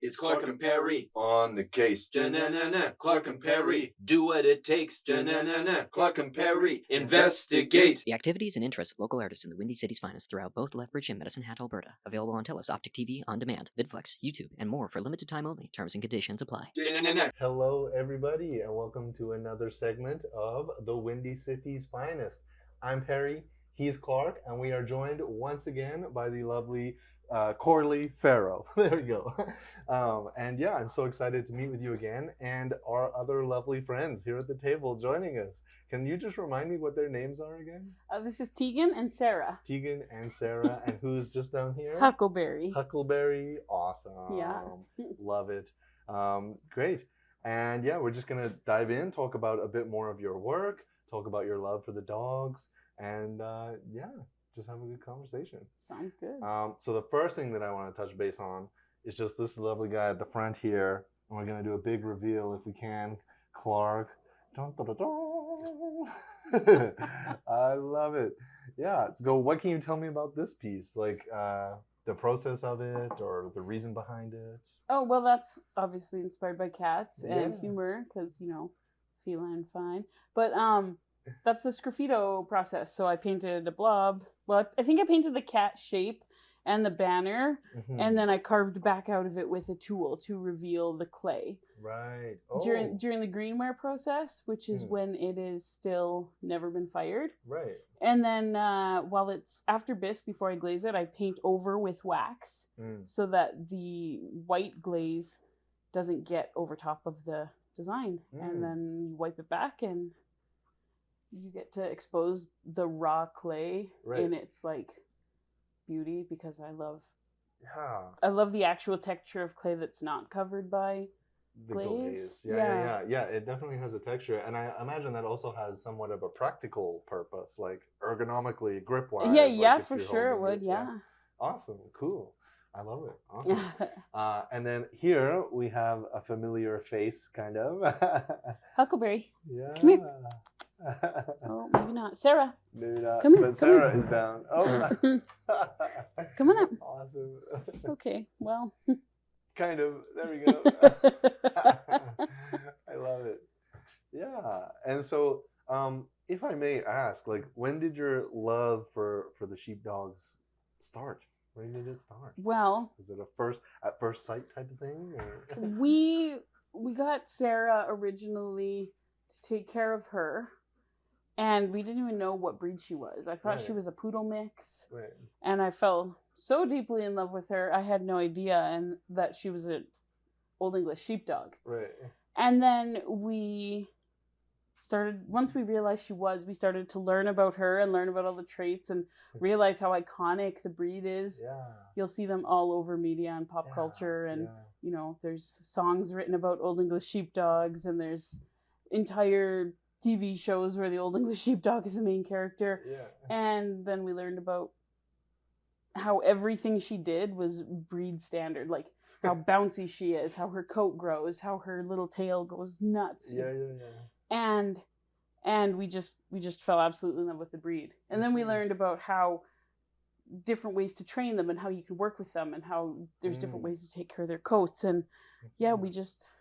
It's Clark and Perry on the case. Da-na-na-na, Clark and Perry, do what it takes. Da-na-na-na, Clark and Perry, investigate. The activities and interests of local artists in the Windy City's finest throughout both Lethbridge and Medicine Hat, Alberta. Available on TELUS, Optic TV, On Demand, VidFlex, YouTube, and more for limited time only. Terms and conditions apply. Da-na-na-na. Hello, everybody, and welcome to another segment of the Windy City's finest. I'm Perry, he's Clark, and we are joined once again by the lovely Corley Farough. There we go. And yeah, I'm so excited to meet with you again and our other lovely friends here at the table joining us. Can you just remind me what their names are again? This is Tegan and Sarah. Tegan and Sarah, and who's just down here? Huckleberry. Huckleberry, awesome. Yeah. Love it. Great. And yeah, we're just going to dive in, talk about a bit more of your work, talk about your love for the dogs, and yeah, just have a good conversation. Sounds good. So the first thing that I want to touch base on is just this lovely guy at the front here, and we're going to do a big reveal if we can. Clark. Dun, dun, dun, dun. I love it. Yeah, so what can you tell me about this piece? Like the process of it or the reason behind it? Oh, well, that's obviously inspired by cats and Yeah. humor because, you know, feline fine. But that's the sgraffito process. So I painted a blob. Well, I think I painted the cat shape and the banner, Mhm. and then I carved back out of it with a tool to reveal the clay. Right. Oh, During the greenware process, which is Mm. when it is still never been fired. right. And then while it's after bisque, before I glaze it, I paint over with wax Mm. so that the white glaze doesn't get over top of the design. Mm. And then you wipe it back and you get to expose the raw clay Right. in its like beauty, because I love Yeah. the actual texture of clay that's not covered by The glaze. Yeah. It definitely has a texture, and I imagine that also has somewhat of a practical purpose, like ergonomically, grip wise. yeah, for sure it would. Yeah. Awesome. Cool. I love it. Awesome. And then here we have a familiar face, kind of. Huckleberry. Yeah. Come here. Oh, maybe not. Sarah. Maybe not. Come here, But come Sarah here. is down. Oh. Come on up. Awesome. Okay, well. Kind of. There we go. I love it. Yeah. And so, if I may ask, like, when did your love for the sheepdogs start? When did it start? Well, Was it at first sight type of thing? Or? we got Sarah originally to take care of her, and we didn't even know what breed she was. I thought she Right. was a poodle mix, Right. and I fell so deeply in love with her. I had no idea and that she was an Old English sheepdog. Right. And then once we realized we started to learn about her and learn about all the traits and realize how iconic the breed is. Yeah. You'll see them all over media and pop Yeah, culture, and yeah. you know, there's songs written about Old English sheepdogs, and there's entire TV shows where the Old English sheepdog is the main character. Yeah. And then we learned about how everything she did was breed standard, like how bouncy she is, how her coat grows, how her little tail goes nuts. Yeah. And we just fell absolutely in love with the breed. And then we Mhm. learned about how different ways to train them and how you can work with them and how there's different Mm. ways to take care of their coats. And yeah, we Just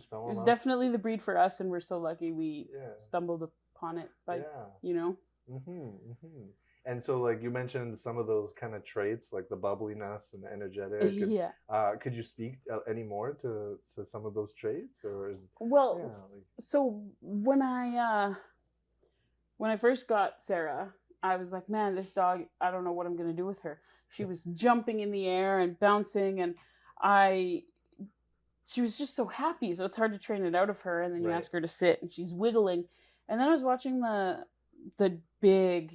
fell it in was love. definitely the breed for us, and we're so lucky we Yeah. stumbled upon it by, Yeah. you know. And so, like, you mentioned some of those kind of traits, like the bubbliness and the energetic. And, Yeah. could you speak any more to some of those traits, or is Well, yeah, like, so when I first got Sarah, I was like, man, this dog, I don't know what I'm gonna do with her. She was jumping in the air and bouncing, and she was just so happy. So it's hard to train it out of her. And then you Right. ask her to sit, and she's wiggling. And then I was watching the big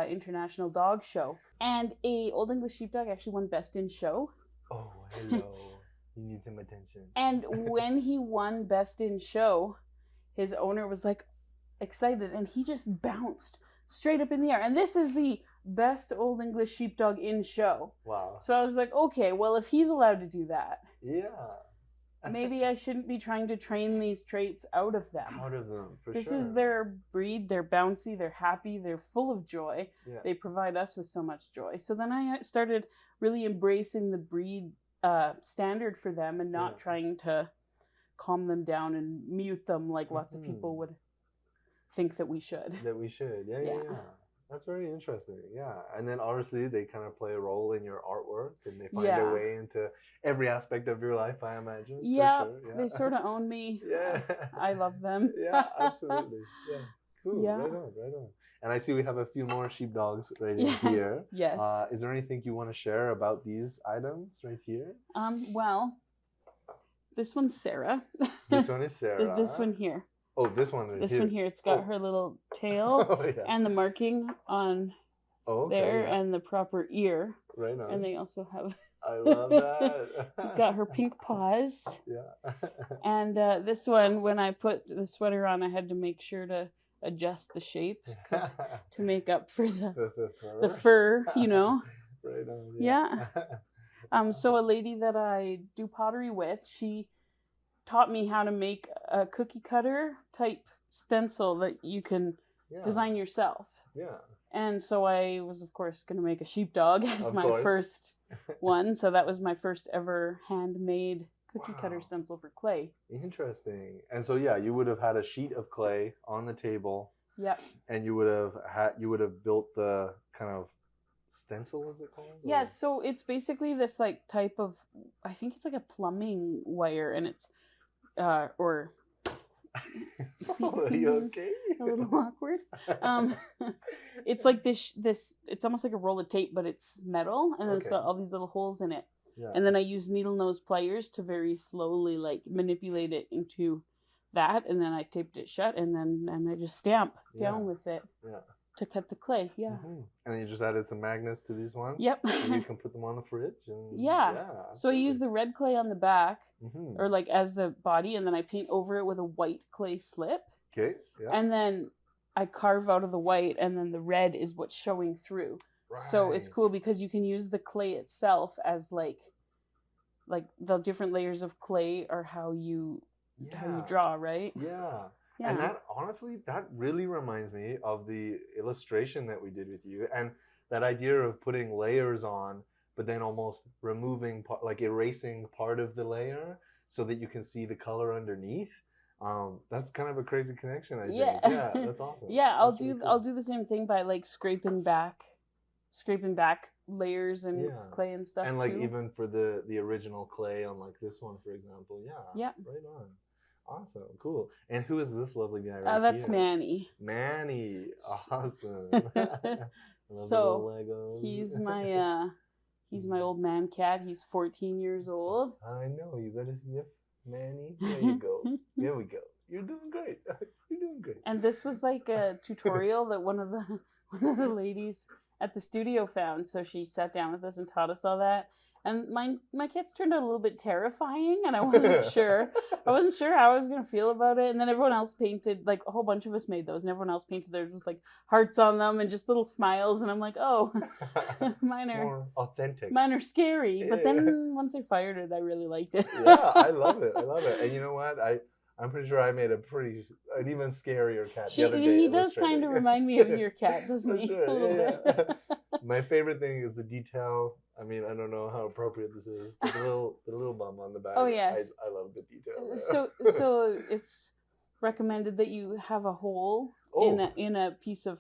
international dog show, and a Old English sheepdog actually won Best in Show. oh, hello, you need some attention. And when he won Best in Show, his owner was like excited, and he just bounced straight up in the air. And this is the best Old English sheepdog in show. Wow. So I was like, okay, well, if he's allowed to do that, Yeah. maybe I shouldn't be trying to train these traits out of them. Out of them, for This sure. is their breed. They're bouncy, they're happy, they're full of joy. Yeah. They provide us with so much joy. So then I started really embracing the breed standard for them, and not trying to calm them down and mute them like lots of people would think that we should. Yeah. That's very interesting. Yeah. And then obviously they kind of play a role in your artwork, and they find their way into every aspect of your life, I imagine. Yeah, for sure. they sort of own me. Yeah. I love them. Yeah, absolutely. Yeah. Cool. Yeah. Right on. And I see we have a few more sheepdogs right in here. Yes. Is there anything you want to share about these items right here? Well, this one's Sarah. This one is Sarah. This one here. Oh, this one right This here. one here. It's got her little tail and the marking on there and the proper ear. Right on. And they also have... I love that. got her pink paws. Yeah. And this one, when I put the sweater on, I had to make sure to adjust the shape to make up for the fur, you know. Right on. Yeah. So a lady that I do pottery with, she taught me how to make a cookie cutter type stencil that you can design yourself. Yeah. And so I was, of course, going to make a sheepdog as my first one. So that was my first ever handmade cookie cutter stencil for clay. Interesting. And so, yeah, you would have had a sheet of clay on the table. Yep. And you would have built the kind of stencil, is it called? Yeah, so it's basically this like type of, I think it's like a plumbing wire, and it's or are you okay? A little awkward. It's like this it's almost like a roll of tape, but it's metal, and then it's got all these little holes in it. Yeah. And then I use needle nose pliers to very slowly like manipulate it into that, and then I taped it shut, and I just stamp down with it to cut the clay. Yeah. Mm-hmm. And then you just added some magnets to these ones. Yep. So you can put them on the fridge. And, So I use the red clay on the back, mm-hmm. or like as the body, and then I paint over it with a white clay slip. Okay. Yeah. And then I carve out of the white, and then the red is what's showing through. Right. So it's cool because you can use the clay itself as like the different layers of clay are how you draw, right? Yeah. Yeah. And that, honestly, that really reminds me of the illustration that we did with you, and that idea of putting layers on, but then almost removing, like erasing part of the layer so that you can see the color underneath. That's kind of a crazy connection, I think. Yeah, that's awesome. Yeah, I'll do the same thing by like scraping back layers and clay and stuff. And like too. even for the original clay on like this one, for example. Yeah. Right on. Awesome, cool. And who is this lovely guy right that's here? Manny. Manny, awesome. So he's my old man cat. He's 14 years old. I know, you got to sniff Manny. There you go. There we go. You're doing great. You're doing great. And this was like a tutorial that one of the ladies at the studio found. So she sat down with us and taught us all that. And my cats turned out a little bit terrifying, and I wasn't sure. I wasn't sure how I was gonna feel about it. And then everyone else painted, like a whole bunch of us made those, and everyone else painted theirs with like hearts on them and just little smiles. And I'm like, oh, mine are more authentic. Mine are scary. But then once I fired it, I really liked it. Yeah, I love it. And you know what? I'm pretty sure I made an even scarier cat the other day. He does kind of remind me of your cat, doesn't he? Sure. A little bit. My favorite thing is the detail. I mean, I don't know how appropriate this is, but the little bum on the back. Oh yes, I love the detail. So it's recommended that you have a hole in a piece of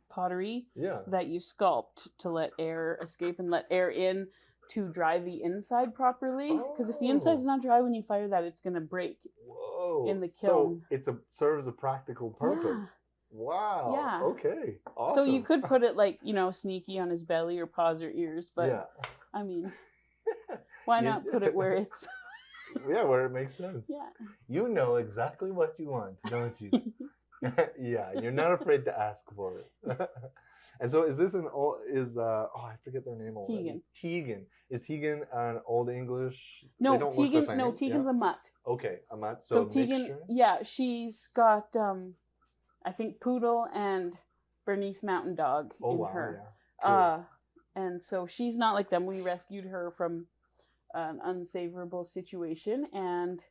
pottery that you sculpt to let air escape and let air in to dry the inside properly. Because if the inside's not dry when you fire that, it's gonna break. Whoa! In the kiln. So serves a practical purpose. Yeah. Wow. Yeah. Okay. Awesome. So you could put it like, sneaky on his belly or paws or ears, but I mean, why not put it where it's where it makes sense. Yeah. You know exactly what you want, don't you? Yeah, you're not afraid to ask for it. And so is this I forget their name already. Tegan. Is Tegan an Old English? No, Tegan's a mutt. Okay, a mutt. So Tegan, she's got I think Poodle and Bernese Mountain Dog in her. Yeah. Cool. And so she's not like them. We rescued her from an unsavorable situation, and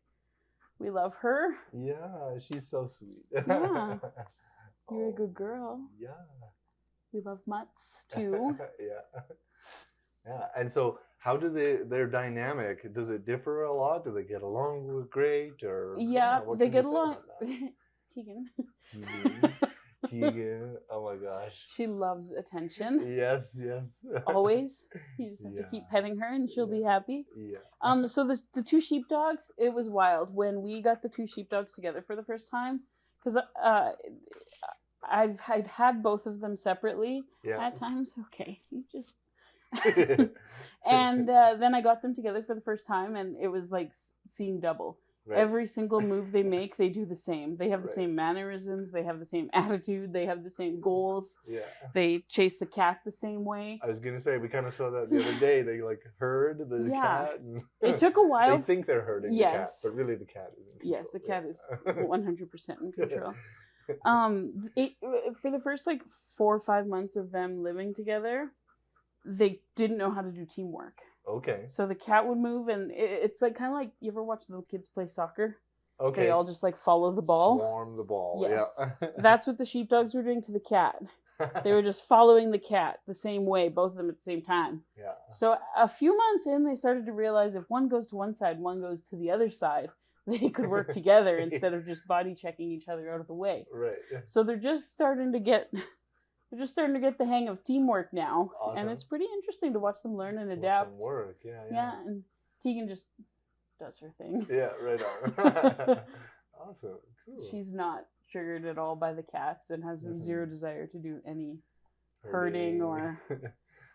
we love her. Yeah, she's so sweet. Yeah. You're a good girl. Yeah. We love mutts too. Yeah. And so how do their dynamic? Does it differ a lot? Do they get along great, or Yeah, what they can you get say along. about that? Tegan. Tegan, oh my gosh. She loves attention. Yes. Always. You just have to Yeah. keep petting her and she'll be happy. Yeah. So the two sheepdogs, it was wild when we got the two sheepdogs together for the first time, because I've had both of them separately at times. Okay, you just. And then I got them together for the first time, and it was like seeing double. Right. Every single move they make, they do the same. They have the same mannerisms. They have the same attitude. They have the same goals. Yeah. They chase the cat the same way. I was gonna say, we kind of saw that the other day. They like herd the cat. And it took a while. They think they're herding the cat, but really the cat is in control. Yes, the cat is 100% in control. For the first like 4 or 5 months of them living together, they didn't know how to do teamwork. Okay. So the cat would move, and it's like kind of like, you ever watch little kids play soccer? Okay. They all just like follow the ball. Swarm the ball. Yes. Yeah. That's what the sheepdogs were doing to the cat. They were just following the cat the same way, both of them at the same time. Yeah. So a few months in, they started to realize if one goes to one side, one goes to the other side, they could work together instead of just body checking each other out of the way. Right. So they're just starting to get the hang of teamwork now. Awesome. And it's pretty interesting to watch them learn and adapt. Some work, yeah. Yeah, and Tegan just does her thing. Yeah, right on. Awesome, cool. She's not triggered at all by the cats and has zero desire to do any herding or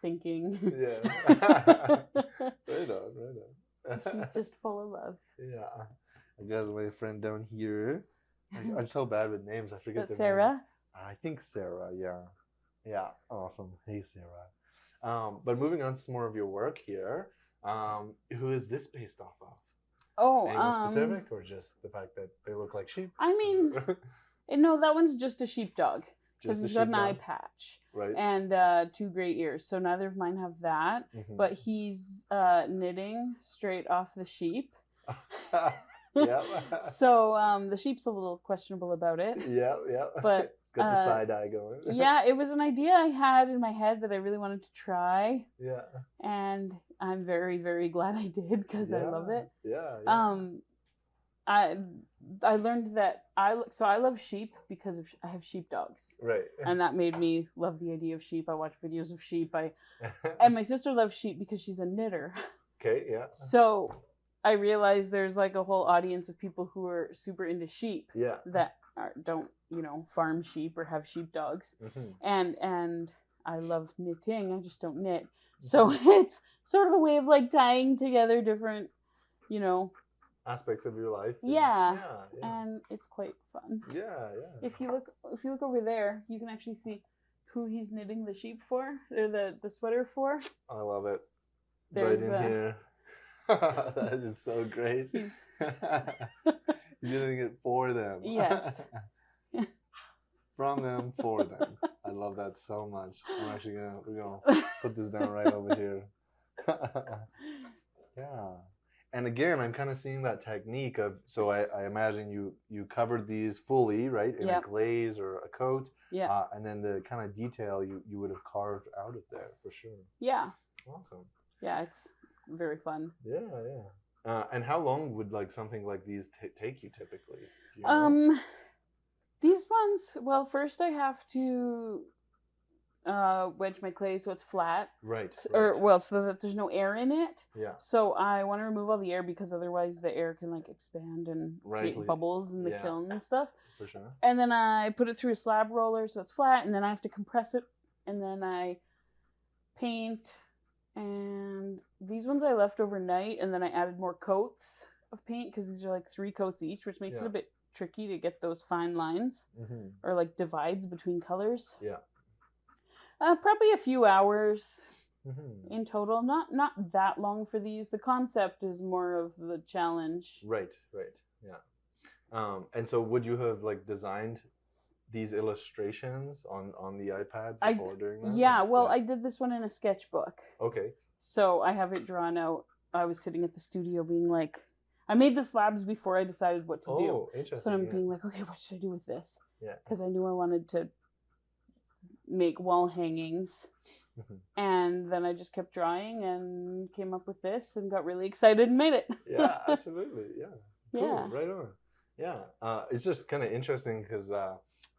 thinking. Yeah. Right on. She's just full of love. Yeah. I got my friend down here. I'm so bad with names. I forget Is that their Sarah? name. I think Sarah, yeah. Yeah, awesome. Hey, Sarah. But moving on to some more of your work here, who is this based off of? Oh, anyone specific, or just the fact that they look like sheep? I mean, no, that one's just a sheepdog. Because he's got an eye patch. Right. And 2 great ears. So neither of mine have that. Mm-hmm. But he's knitting straight off the sheep. Yeah. So the sheep's a little questionable about it. Yeah. But it's got the side eye going. Yeah, it was an idea I had in my head that I really wanted to try. Yeah. And I'm very, very glad I did, because I love it. Yeah. I learned that I love sheep because I have sheepdogs. Right. And that made me love the idea of sheep. I watch videos of sheep. And my sister loves sheep because she's a knitter. Okay, yeah. So I realized there's like a whole audience of people who are super into sheep. Yeah. That don't, farm sheep or have sheepdogs. Mm-hmm. And I love knitting. I just don't knit. So it's sort of a way of like tying together different, aspects of your life. Yeah. And it's quite fun. Yeah. If you look over there, you can actually see who he's knitting the sheep for, or the sweater for. I love it. There's right in here. That is so great. He's doing it for them. Yes. From them for them. I love that so much. I'm actually we're gonna put this down right over here. Yeah. And again, I'm kind of seeing that technique of, so I imagine you covered these fully, right, in a glaze or a coat. Yeah. And then the kind of detail you would have carved out of there for sure. Yeah. Awesome. Yeah, it's very fun. Yeah. And how long would like something like these take you typically? Do you know? These ones, well, first I have to wedge my clay so it's flat. Right. So that there's no air in it. Yeah. So I want to remove all the air, because otherwise the air can like expand and create bubbles in the kiln and stuff. For sure. And then I put it through a slab roller so it's flat, and then I have to compress it, and then I paint. And these ones I left overnight, and then I added more coats of paint, because these are like 3 coats each, which makes it a bit tricky to get those fine lines or like divides between colors. Yeah. Probably a few hours in total. Not that long for these. The concept is more of the challenge. Right. Yeah. And so would you have like designed these illustrations on the iPad before doing that? Yeah, well, I did this one in a sketchbook. Okay. So I have it drawn out. I was sitting at the studio being like, I made the slabs before I decided what to do. Oh, interesting. So I'm being like, okay, what should I do with this? Yeah. Because I knew I wanted to make wall hangings And then I just kept drawing and came up with this and got really excited and made it. Yeah, absolutely. Yeah. Cool. Yeah. Right on. Yeah. It's just kind of interesting because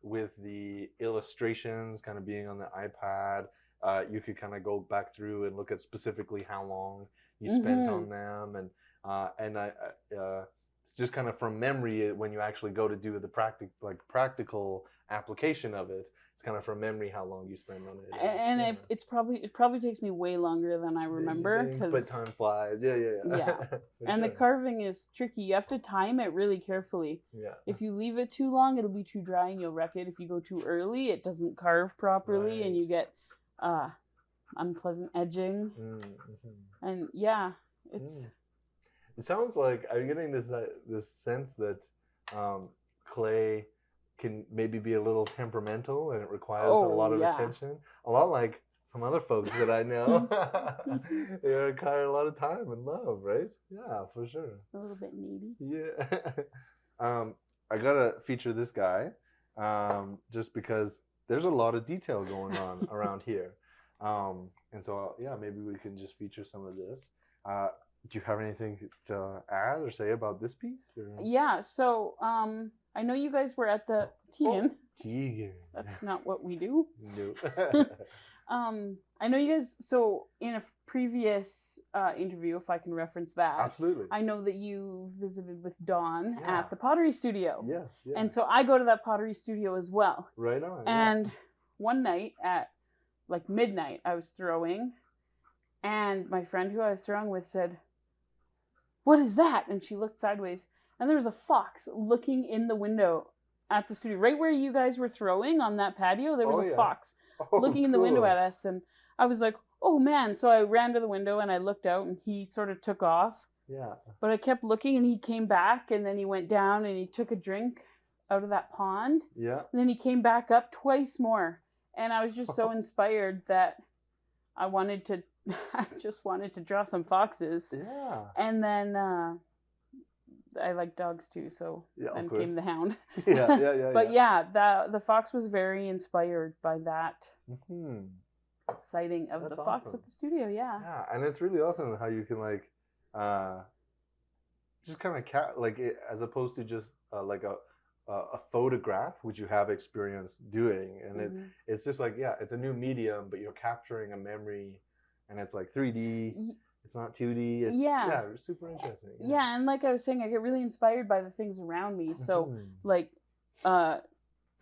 with the illustrations kind of being on the iPad, you could kind of go back through and look at specifically how long you spent on them, and it's just kind of from memory when you actually go to do the practical application of it. It's kind of from memory how long you spend on it. And yeah. it probably takes me way longer than I remember. But time flies. Yeah. And the carving is tricky. You have to time it really carefully. Yeah. If you leave it too long, it'll be too dry and you'll wreck it. If you go too early, it doesn't carve properly and you get unpleasant edging. And yeah, it's. It sounds like I'm getting this sense that clay can maybe be a little temperamental and it requires a lot of attention. A lot like some other folks that I know. They require a lot of time and love, right? Yeah, for sure. A little bit needy. Yeah. I gotta feature this guy just because there's a lot of detail going on around here. And so, yeah, maybe we can just feature some of this. Do you have anything to add or say about this piece? Or? Yeah, so I know you guys were at the Tegan. Tegan. That's not what we do. No. I know you guys, so in a previous interview, if I can reference that. Absolutely. I know that you visited with Dawn at the Pottery Studio. Yes. Yeah. And so I go to that Pottery Studio as well. Right on. And one night at like midnight, I was throwing, and my friend who I was throwing with said, "What is that?" And she looked sideways, and there was a fox looking in the window at the studio. Right where you guys were throwing on that patio, there was a fox looking in the window at us. And I was like, oh man. So I ran to the window and I looked out, and he sort of took off. Yeah. But I kept looking, and he came back, and then he went down and he took a drink out of that pond. Yeah. And then he came back up twice more. And I was just so inspired that I just wanted to draw some foxes. Yeah. And then I like dogs too, so then came the hound. Yeah. But the fox was very inspired by that sighting of the fox at the studio. Yeah, and it's really awesome how you can like just kind of as opposed to just like a photograph, which you have experience doing, and it's just like it's a new medium, but you're capturing a memory, and it's like 3D. It's not 2D. It's super interesting. Yeah, and like I was saying, I get really inspired by the things around me. So, like, I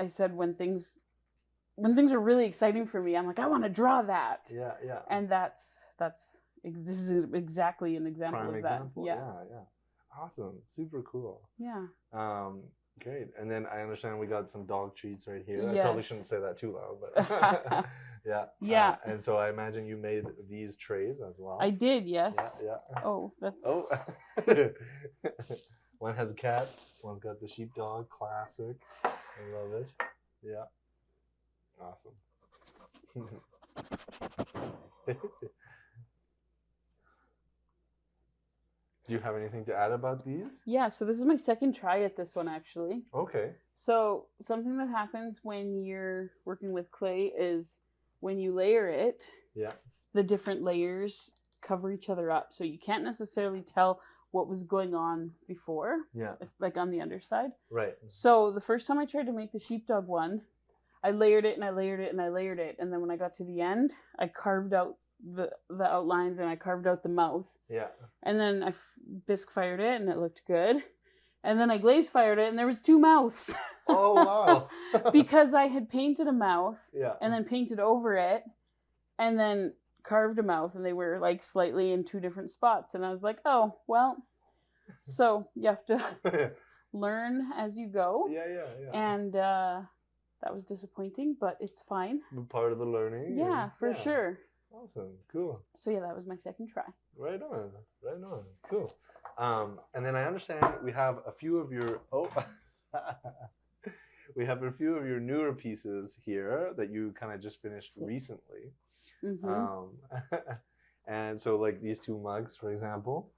said, when things are really exciting for me, I'm like, I want to draw that. Yeah. And this is exactly an example of that. Yeah. Awesome. Super cool. Yeah. Great. And then I understand we got some dog treats right here. Yes. I probably shouldn't say that too loud, but yeah. And so I imagine you made these trays as well. I did, yes. Yeah. Oh, that's. Oh. One has a cat. One's got the sheepdog. Classic. I love it. Yeah. Awesome. Do you have anything to add about these? Yeah, so this is my second try at this one, actually. Okay. So something that happens when you're working with clay is when you layer it, the different layers cover each other up. So you can't necessarily tell what was going on before, like on the underside. Right. So the first time I tried to make the sheepdog one, I layered it and I layered it and I layered it. And then when I got to the end, I carved out the outlines and I carved out the mouth. Yeah. And then I bisque fired it and it looked good. And then I glaze fired it and there was two mouths. Oh wow. Because I had painted a mouth and then painted over it and then carved a mouth, and they were like slightly in two different spots. And I was like, oh well, so you have to learn as you go. Yeah. And that was disappointing, but it's fine. Part of the learning. Yeah, for sure. Awesome. Cool. So yeah, that was my second try. Right on. Cool. And then I understand we have a few of your newer pieces here that you kind of just finished recently. And so like these two mugs, for example.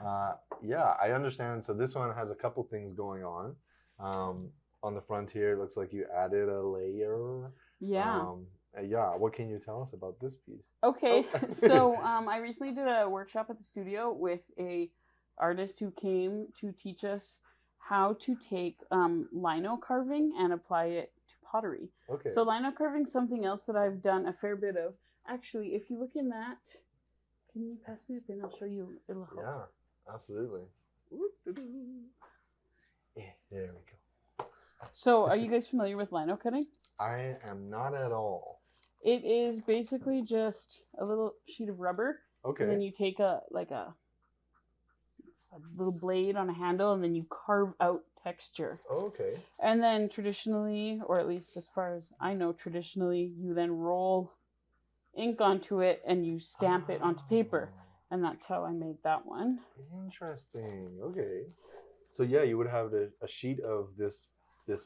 I understand. So this one has a couple things going on. On the front here, it looks like you added a layer. Yeah. Yeah, what can you tell us about this piece? Okay, Oh. so I recently did a workshop at the studio with a artist who came to teach us how to take lino carving and apply it to pottery. Okay. So lino carving is something else that I've done a fair bit of. Actually, if you look in that, can you pass me a pin? I'll show you. It'll help. Yeah, absolutely. Yeah, there we go. So are you guys familiar with lino cutting? I am not at all. It is basically just a little sheet of rubber. Okay. And then you take a little blade on a handle, and then you carve out texture. Okay. And then traditionally, or at least as far as I know, traditionally, you then roll ink onto it and you stamp it onto paper. And that's how I made that one. Interesting. Okay. So yeah, you would have a sheet of this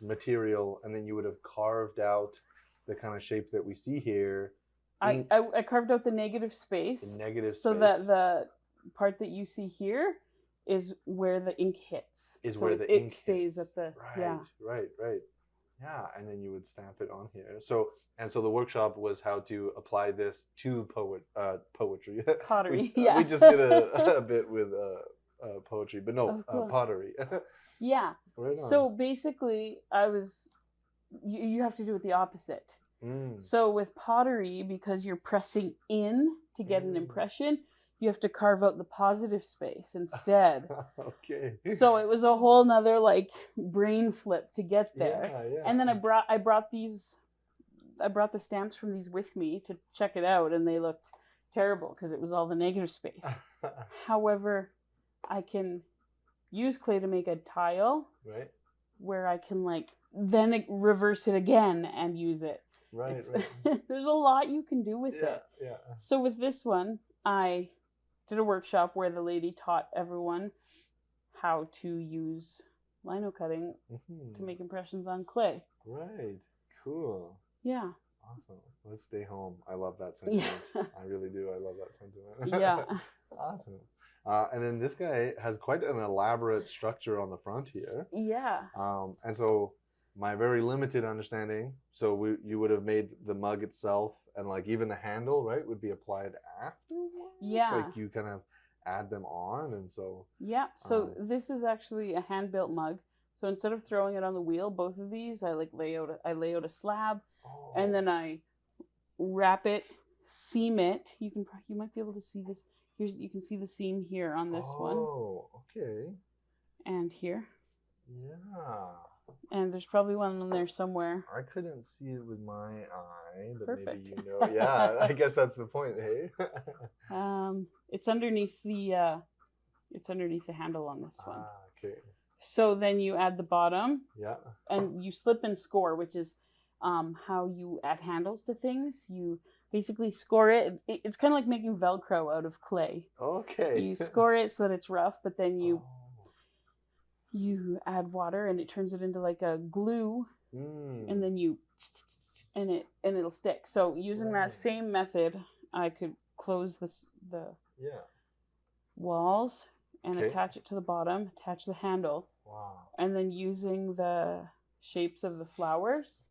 material, and then you would have carved out the kind of shape that we see here. I carved out the negative space. The negative so space. that the part that you see here is where the ink hits. Is so where the it ink stays hits. at the Right. Yeah, and then you would stamp it on here. So the workshop was how to apply this to poetry. Pottery. we Yeah. we just did a bit with poetry, but no, cool. pottery. Yeah. Right on. So basically, you have to do it the opposite. So with pottery, because you're pressing in to get an impression, you have to carve out the positive space instead. Okay. So it was a whole nother like brain flip to get there. Yeah. And then I brought the stamps from these with me to check it out, and they looked terrible because it was all the negative space. However, I can use clay to make a tile, Right. where I can then reverse it again and use it. Right. There's a lot you can do with it. Yeah. So with this one, I did a workshop where the lady taught everyone how to use lino cutting to make impressions on clay. Right. Cool. Yeah. Awesome. Let's stay home. I love that sentiment. Yeah. I really do. I love that sentiment. Yeah. Awesome. And then this guy has quite an elaborate structure on the front here. Yeah. And so my very limited understanding, so you would have made the mug itself, and even the handle, right, would be applied afterwards? Yeah. Like you kind of add them on, and so... Yeah. So this is actually a hand-built mug. So instead of throwing it on the wheel, both of these, I lay out a slab, and then I wrap it, seam it. You might be able to see this. You can see the seam here on this one. Oh, okay. And here. Yeah. And there's probably one in there somewhere. I couldn't see it with my eye, but Perfect. maybe you know. Yeah, I guess that's the point, hey? It's underneath the handle on this one. Okay. So then you add the bottom. Yeah. And you slip and score, which is how you add handles to things. You basically score it. It's kind of like making Velcro out of clay. Okay. You score it so that it's rough, but then you add water and it turns it into like a glue, and then it'll stick. So using that same method, I could close the walls and attach it to the bottom, attach the handle. Wow. And then using the shapes of the flowers,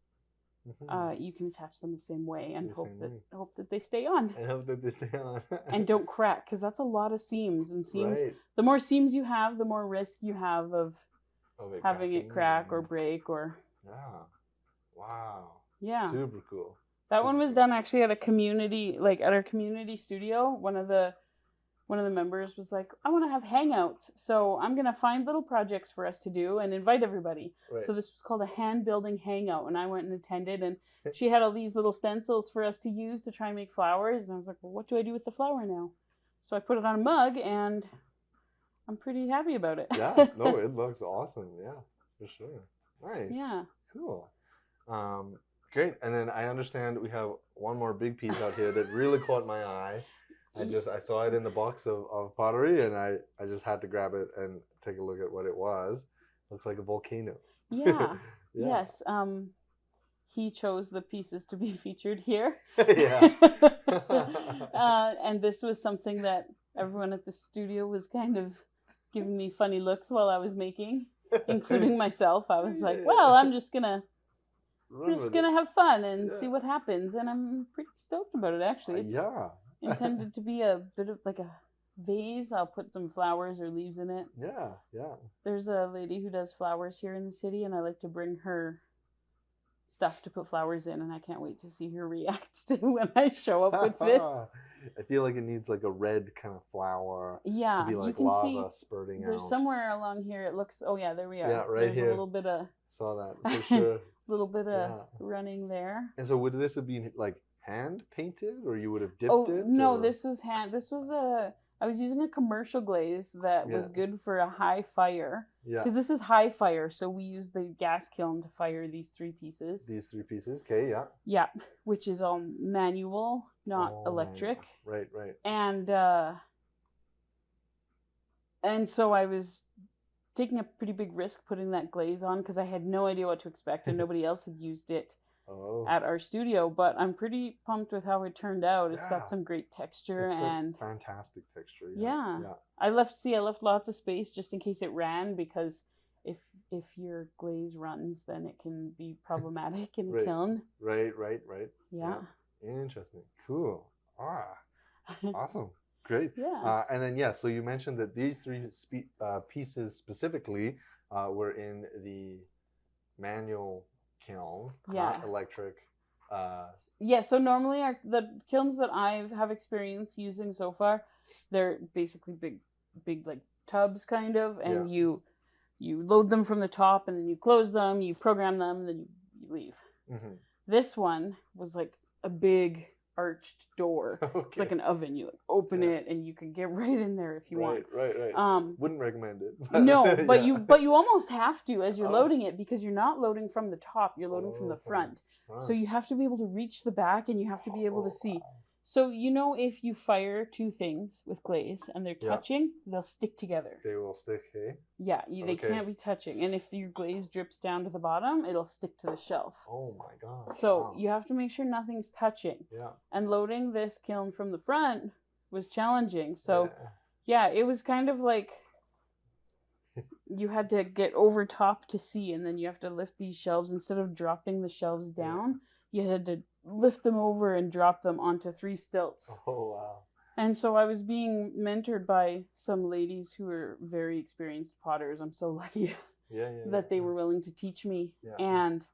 you can attach them the same way and hope that they stay on. I hope that they stay on. And don't crack, because that's a lot of seams. And seams, Right. the more seams you have, the more risk you have of having it crack or break or... Yeah. Wow. Yeah. Super cool. That one was done actually at a community, at our community studio. One of the members was like, I want to have hangouts, so I'm going to find little projects for us to do and invite everybody. Right. So this was called a hand building hangout, and I went and attended, and she had all these little stencils for us to use to try and make flowers, and I was like, well, what do I do with the flower now? So I put it on a mug, and I'm pretty happy about it. Yeah, no, it looks awesome. Yeah, for sure. Nice. Yeah. Cool. Great. And then I understand we have one more big piece out here that really caught my eye. I saw it in the box of pottery, and I just had to grab it and take a look at what it was. Looks like a volcano. Yeah. Yeah. Yes. He chose the pieces to be featured here. Yeah. And this was something that everyone at the studio was kind of giving me funny looks while I was making, including myself. I was like, well, I'm just gonna we're just gonna have fun and see what happens. And I'm pretty stoked about it, actually. It's intended to be a bit of like a vase. I'll put some flowers or leaves in it. Yeah. There's a lady who does flowers here in the city, and I like to bring her stuff to put flowers in, and I can't wait to see her react to when I show up with this. I feel like it needs like a red kind of flower. Yeah, to be like you can lava see spurting there's out. somewhere along here. It looks. Oh yeah, there we are. Yeah, right there's here. a little bit of. Saw that for sure. Little bit of running there. And so, would this have been like hand painted, or you would have dipped it? No, or? this was hand. This was I was using a commercial glaze that was good for a high fire. Yeah. Because this is high fire, so we use the gas kiln to fire these 3 pieces. These 3 pieces, okay, yeah. Yeah, which is all manual, not electric. Right. And so I was taking a pretty big risk putting that glaze on because I had no idea what to expect and nobody else had used it at our studio. But I'm pretty pumped with how it turned out. It's got some great texture and fantastic texture. Yeah. I left lots of space just in case it ran, because if your glaze runs, then it can be problematic in a kiln. Right. Yeah. Interesting. Cool. Awesome. Great. Yeah. And then so you mentioned that these 3 pieces specifically were in the manual kiln, not electric. So normally the kilns that I have experience using so far, they're basically big like tubs kind of, and you load them from the top, and then you close them, you program them, and then you leave. Mm-hmm. This one was like a big arched door. Okay. It's like an oven. You like open it, and you can get right in there if you want. Right. Wouldn't recommend it. No, but you almost have to as you're loading it, because you're not loading from the top. You're loading from the front. So you have to be able to reach the back, and you have to be able to see. So if you fire 2 things with glaze and they're touching, they'll stick together. They will stick, hey? Yeah, they can't be touching. And if your glaze drips down to the bottom, it'll stick to the shelf. Oh my god. So you have to make sure nothing's touching. Yeah. And loading this kiln from the front was challenging. So it was kind of like you had to get over top to see, and then you have to lift these shelves. Instead of dropping the shelves down, you had to lift them over and drop them onto 3 stilts. Oh, wow. And so I was being mentored by some ladies who were very experienced potters. I'm so lucky that they were willing to teach me. Yeah. And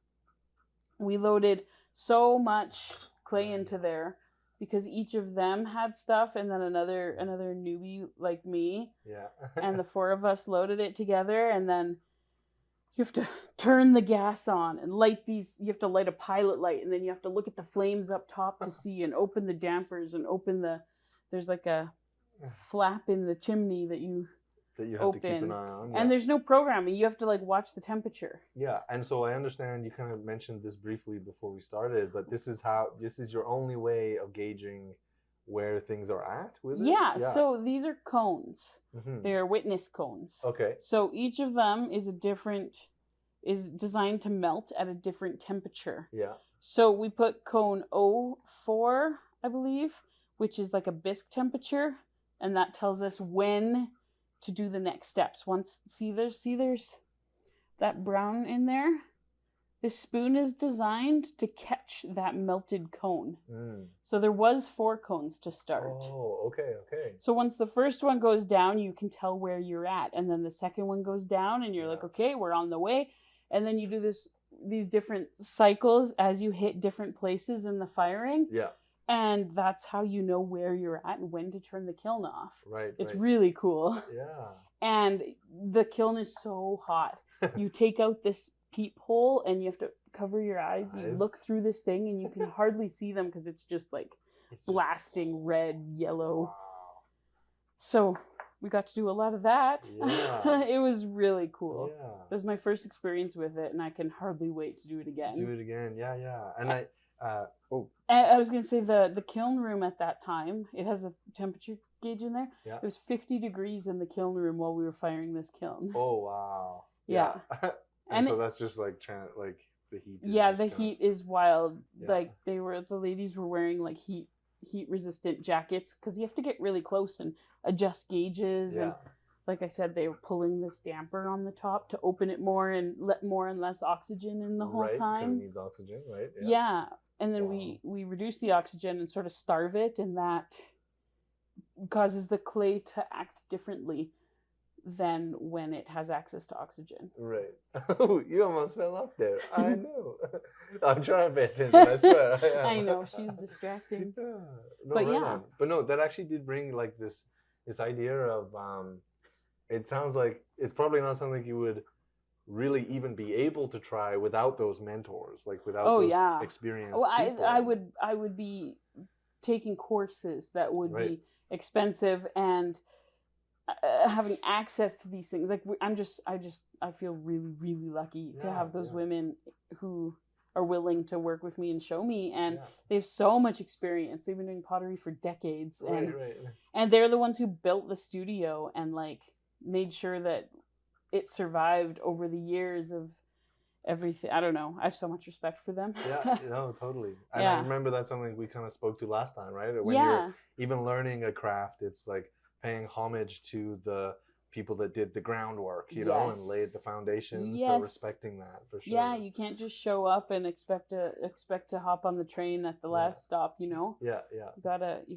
we loaded so much clay into there because each of them had stuff, and then another newbie like me. Yeah. And the 4 of us loaded it together, and then you have to turn the gas on and light these. You have to light a pilot light, and then you have to look at the flames up top to see, and open the dampers, and there's like a flap in the chimney that you have open. To keep an eye on. And there's no programming. You have to watch the temperature. Yeah, and so I understand you kind of mentioned this briefly before we started, but this is your only way of gauging where things are at with it? Yeah, so these are cones. Mm-hmm. They're witness cones. Okay. So each of them is designed to melt at a different temperature. Yeah. So we put cone 04, I believe, which is like a bisque temperature, and that tells us when to do the next steps. There's that brown in there. This spoon is designed to catch that melted cone. Mm. So there was 4 cones to start. Oh, okay. So once the first one goes down, you can tell where you're at. And then the second one goes down, and you're like, okay, we're on the way. And then you do these different cycles as you hit different places in the firing. Yeah. And that's how you know where you're at and when to turn the kiln off. Right. It's really cool. Yeah. And the kiln is so hot. You take out this peephole, and you have to cover your eyes. You look through this thing, and you can hardly see them because it's just blasting red, yellow. Wow. So we got to do a lot of that. Yeah. It was really cool. Yeah. It was my first experience with it, and I can hardly wait to do it again. Yeah. And I was going to say the kiln room at that time, it has a temperature gauge in there. Yeah. It was 50 degrees in the kiln room while we were firing this kiln. Oh, wow. Yeah. And so that's just the heat. Heat is wild. Yeah. The ladies were wearing heat resistant jackets because you have to get really close and adjust gauges and like I said, they were pulling this damper on the top to open it more and let more and less oxygen in the whole Right, 'cause time. it needs oxygen, right? Yeah. And then Wow. we reduce the oxygen and sort of starve it, and that causes the clay to act differently than when it has access to oxygen. Right. Oh, you almost fell off there. I know. I'm trying to pay attention, I swear. I am. I know, she's distracting. Yeah. No, But right yeah. on. But no, that actually did bring like this idea of it sounds like it's probably not something you would really even be able to try without those mentors, like without those experienced people. I would be taking courses that would Right. be expensive, and having access to these things. Like I feel really, really lucky to Yeah, have those yeah. women who are willing to work with me and show me, and Yeah. they have so much experience. They've been doing pottery for decades, Right, right. and they're the ones who built the studio and like made sure that it survived over the years of everything. I don't know. I have so much respect for them. Yeah, no, totally. And Yeah. I remember that's something we kind of spoke to last time, right? When Yeah. you're even learning a craft, it's like paying homage to the people that did the groundwork, you know, and laid the Yes. foundation. So Yes. respecting that for sure. Yeah, you can't just show up and expect to hop on the train at the Yeah. last stop, you know? Yeah, yeah, You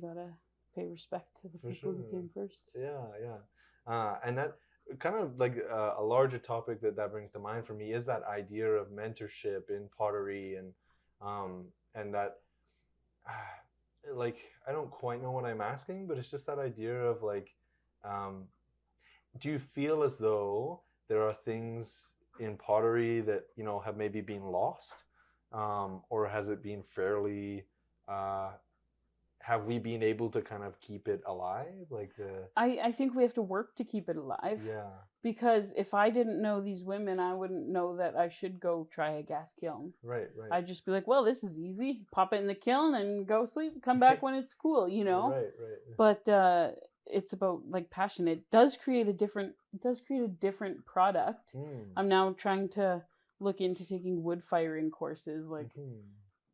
gotta pay respect to the For people who sure. came first. yeah, yeah. And that kind of like a larger topic that brings to mind for me is that idea of mentorship in pottery, and that like I don't quite know what I'm asking, but it's just that idea of like, do you feel as though there are things in pottery that have maybe been lost, or has it been fairly? Have we been able to kind of keep it alive, like the? I think we have to work to keep it alive. Yeah. Because if I didn't know these women, I wouldn't know that I should go try a gas kiln. Right. Right. I'd just be like, well, this is easy. Pop it in the kiln and go sleep. Come back when it's cool, you know? Right. Right. But it's about like passion. It does create a different product. Mm. I'm now trying to look into taking wood firing courses. Like,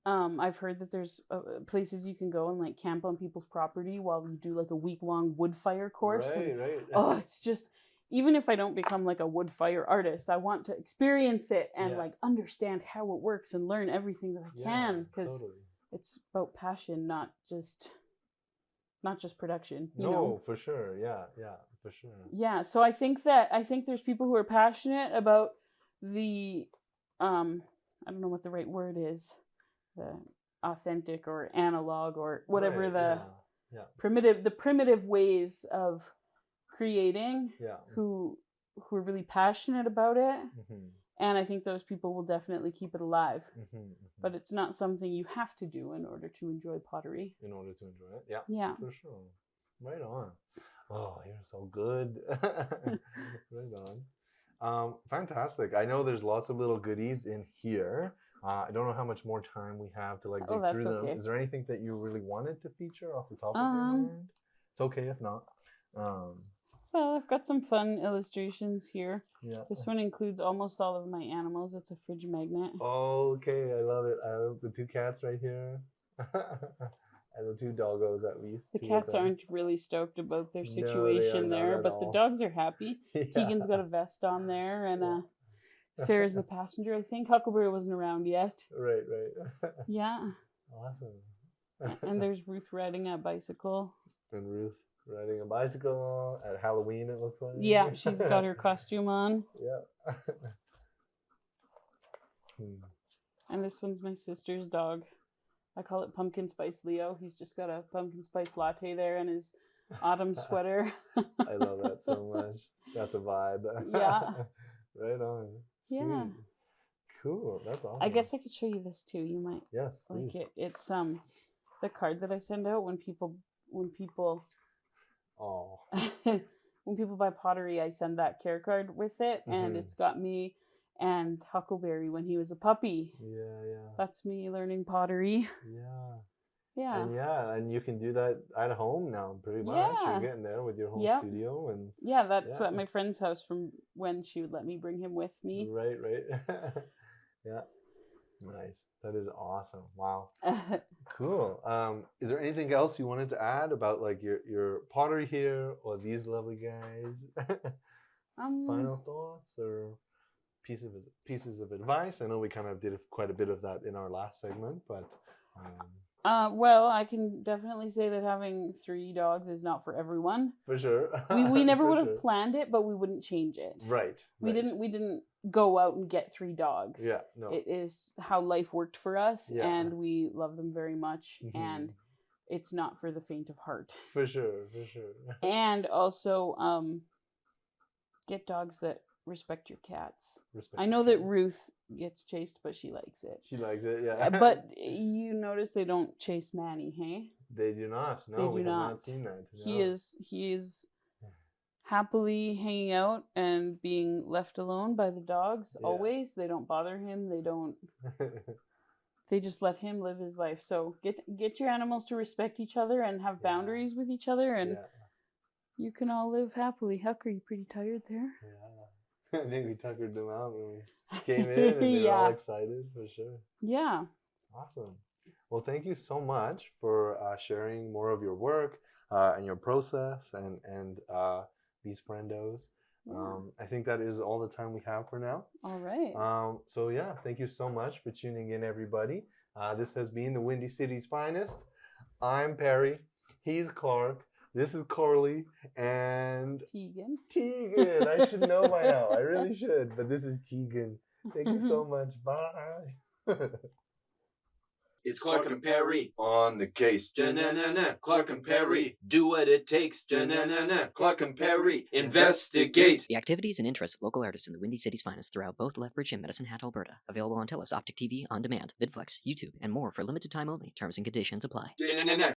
I've heard that there's places you can go and like camp on people's property while you do like a week-long wood fire course. Right. And, Right. oh, it's just, even if I don't become like a wood fire artist, I want to experience it and Yeah. like understand how it works and learn everything that I can, because totally. it's about passion, not just production. You No, know? for sure. Yeah. Yeah. For sure. Yeah, so I think there's people who are passionate about the I don't know what the right word is, the authentic or analog or whatever Right, the yeah. primitive ways of creating, Yeah. who are really passionate about it. Mm-hmm. And I think those people will definitely keep it alive. Mm-hmm. But it's not something you have to do in order to enjoy pottery. In order to enjoy it. Yeah. Yeah. For sure. Right on. Oh, you're so good. Right on. Fantastic. I know there's lots of little goodies in here. I don't know how much more time we have to like dig that's through them. okay. Is there anything that you really wanted to feature off the top of your mind? It's okay if not. Well, I've got some fun illustrations here. Yeah. This one includes almost all of my animals. It's a fridge magnet. Okay, I love it. I love the two cats right here. And the two doggos at least. The two of cats them. aren't really stoked about their No, they are situation not there, at but the all. dogs are happy. Yeah. Tegan's got a vest on there, and Sarah's the passenger. I think Huckleberry wasn't around yet. Right, right. Yeah. Awesome. And there's Ruth riding a bicycle. And Ruth riding a bicycle at Halloween, it looks like. Yeah, she's got her costume on. Yeah. And this one's my sister's dog. I call it Pumpkin Spice Leo. He's just got a pumpkin spice latte there and his autumn sweater. I love that so much. That's a vibe. Yeah. Right on. Yeah. Sweet. Cool. That's awesome. I guess I could show you this too. You might Yes, like please. it. It's the card that I send out when people Oh. when people buy pottery, I send that care card with it, and Mhm. it's got me and Huckleberry when he was a puppy. Yeah, yeah. That's me learning pottery. Yeah. Yeah. And you can do that at home now, pretty much. Yeah. You're getting there with your home Yep. studio and Yeah, that's Yeah. at my friend's house from when she would let me bring him with me. right. Yeah. Nice. That is awesome. Wow. Cool. Is there anything else you wanted to add about like your pottery here or these lovely guys? Final thoughts or pieces of advice? I know we kind of did quite a bit of that in our last segment, but well, I can definitely say that having 3 dogs is not for everyone. for sure. We never For would have sure. planned it, but we wouldn't change it. Right. We right. didn't go out and get 3 dogs. Yeah. No. It is how life worked for us, Yeah. and we love them very much. Mhm. And it's not for the faint of heart. For sure. For sure. And also, get dogs that respect your cats. Respect I your know that cat. Ruth gets chased, but she likes it. She likes it. Yeah. But you notice they don't chase Manny, hey? They do not. No, They we do have not. not seen that. He No. is happily hanging out and being left alone by the dogs. Yeah. Always. They don't bother him. They just let him live his life. So get your animals to respect each other and have Yeah. boundaries with each other, and Yeah. you can all live happily. Huck, are you pretty tired there? Yeah. I think we tuckered them out when we came in, and they were all Yeah. excited for sure. Yeah. Awesome. Well, thank you so much for sharing more of your work and your process and these friendos. Yeah. I think that is all the time we have for now. All right. So yeah, thank you so much for tuning in, everybody. This has been the Windy City's Finest. I'm Perry. He's Clark. This is Corley and Tegan. Tegan. I should know by now. I really should. But this is Tegan. Thank you so much. Bye. It's Clark and Perry. On the case. Da-na-na-na. Clark and Perry. Do what it takes. Da-na-na-na. Clark and Perry. Investigate. The activities and interests of local artists in the Windy City's Finest throughout both Lethbridge and Medicine Hat, Alberta. Available on TELUS Optic TV, On Demand, VidFlex, YouTube, and more for limited time only. Terms and conditions apply. Da-na-na-na.